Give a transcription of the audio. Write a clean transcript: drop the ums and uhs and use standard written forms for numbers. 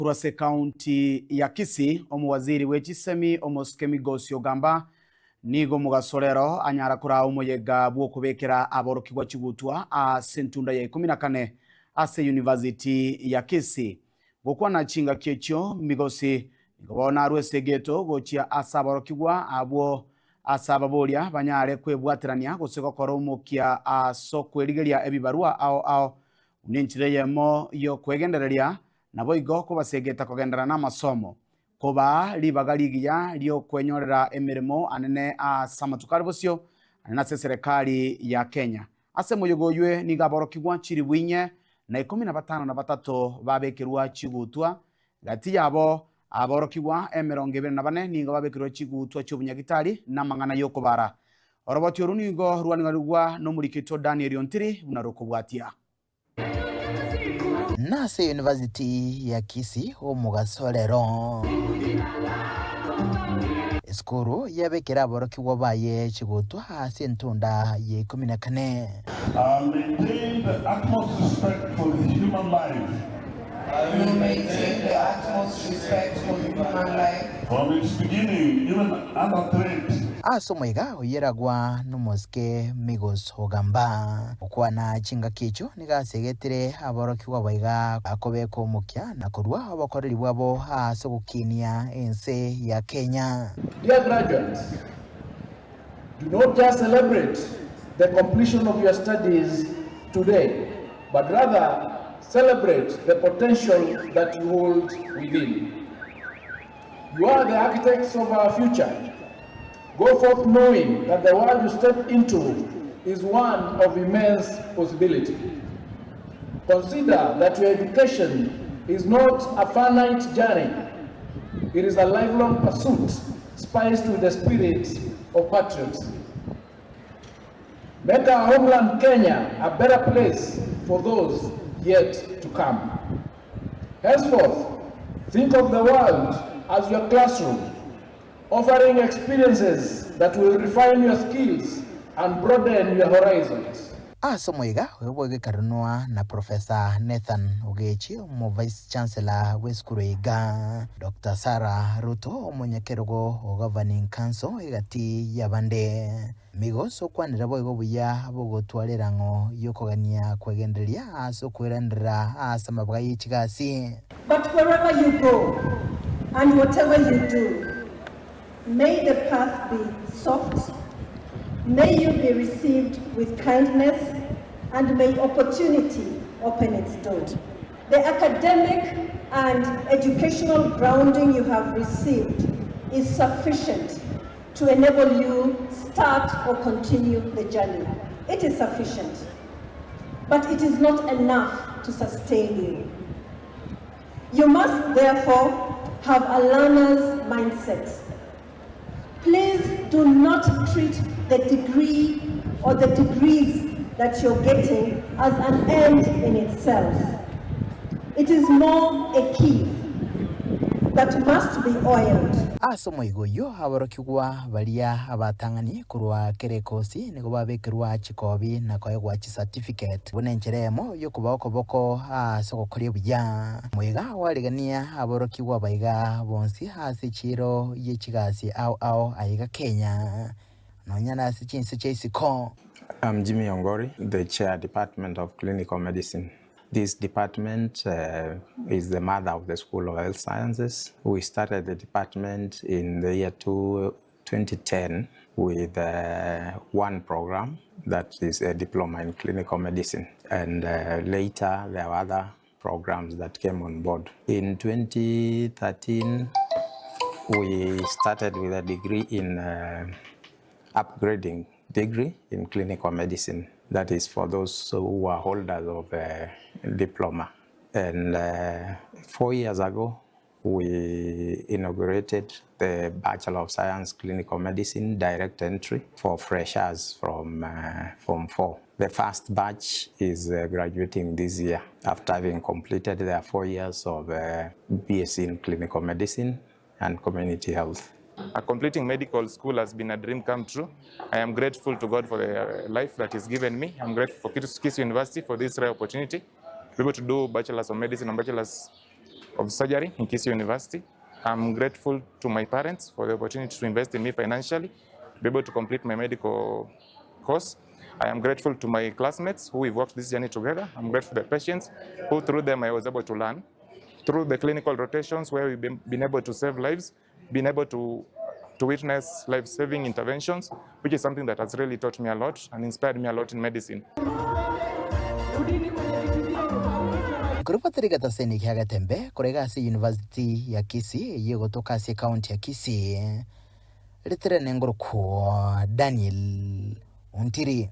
Kurase County ya Kisii omuwaziri w'ekisemi omusuke Migos Ogamba nigo mugasorero anyara kura umuyega bwo kubekera aborokigwa kigutwa ase ntunda ya 14 ase University ya Kisii gukwa na chinga kyecho Migosi ngobona rwesegeto gochia asa aborokigwa abo asababolia banyare kwebwaterania guseko kora umukia asokwerigeria ebibarua ao uninchireyemo yo kwegendereria nabo igo kubasegeta kugendera n'amasomo koba libagaligiya lyo kwenyorera emirimo anene asamatukari bosyo anena serikali ya Kenya ase muyogoywe nigaborokigwa chiri bwinye na 15 babekerwa chigutwa gati yabo aborokigwa 24 ningo babekerwa chigutwa cy'obunyagitari namangana yokobara orobotyo runigo rwanirwa no muri kito Daniel Ontiri bunarokobwatia Nase University ya Kisii omugasorero Skuru yabekera aborokigwa baye chigutwa ase ntunda ye 14 maintain the utmost respect for the human life. I will maintain the utmost respect for human life. From its beginning, even under threat. Asomoiga oyeragwa n'umusuke Migos Ogamba okwana chinga kicho nigasegetire aborokigwa baiga akobeko mukya nakorwa abakoreri bwabo asogukinia ense ya Kenya. Dear graduates, do not just celebrate the completion of your studies today, but rather celebrate the potential that you hold within. You are the architects of our future. Go forth knowing that the world you step into is one of immense possibility. Consider that your education is not a finite journey. It is a lifelong pursuit spiced with the spirit of patriotism. Make our homeland Kenya a better place for those yet to come. Henceforth, think of the world as your classroom, offering experiences that will refine your skills and broaden your horizons. Asomoiga webwege karunwa na Professor Nathan Ogechi mu Vice Chancellor w'Eskuruiga Dr. Sarah Ruto omunyekerogo o Governing Council igati yabande Migos okwanira boigo buya bogotwalerango yokogania kwegenderia asokwerandira asamabwa yichigasi. But wherever you go and whatever you do, may the path be soft, may you be received with kindness, and may opportunity open its door. The academic and educational grounding you have received is sufficient to enable you start or continue the journey. It is sufficient, but it is not enough to sustain you. You must therefore have a learner's mindset. Please do not treat the degree or the degrees that you're getting as an end in itself. It is more a key that must be oiled. Asomoigo yo aborokigwa balia abatangani kurwa kerekosi nigo babekirwa chikobi na koyegwa chi certificate bunencheremo yo kuboko asogokorie buya muiga waligania aborokigwa baiga bonsi hasi chiro yechigasi au aiga Kenya nonyana sichinse cheisiko. I'm Jimmy Ongori, the Chair Department of Clinical Medicine. This department is the mother of the School of Health Sciences. We started the department in the year 2010 with one program that is a diploma in clinical medicine. And later there were other programs that came on board. In 2013, we started with a degree in upgrading degree in clinical medicine. That is for those who are holders of a diploma. And 4 years ago, we inaugurated the Bachelor of Science Clinical Medicine direct entry for freshers from Form 4. The first batch is graduating this year after having completed their 4 years of BSc in Clinical Medicine and Community Health. Completing medical school has been a dream come true. I am grateful to God for the life that He's given me. I'm grateful for Kisii University for this rare opportunity to be able to do Bachelors of Medicine and Bachelors of surgery in Kisii University. I'm grateful to my parents for the opportunity to invest in me financially, to be able to complete my medical course. I am grateful to my classmates who we've walked this journey together. I'm grateful to the patients who through them I was able to learn. Through the clinical rotations where we've been able to save lives, been able to witness life-saving interventions, which is something that has really taught me a lot and inspired me a lot in medicine. Kurupatiri gataseni kia Getembe kurega si University ya Kisii yego toka si county ya Kisii. Litere nengoro kwa Daniel Untiri.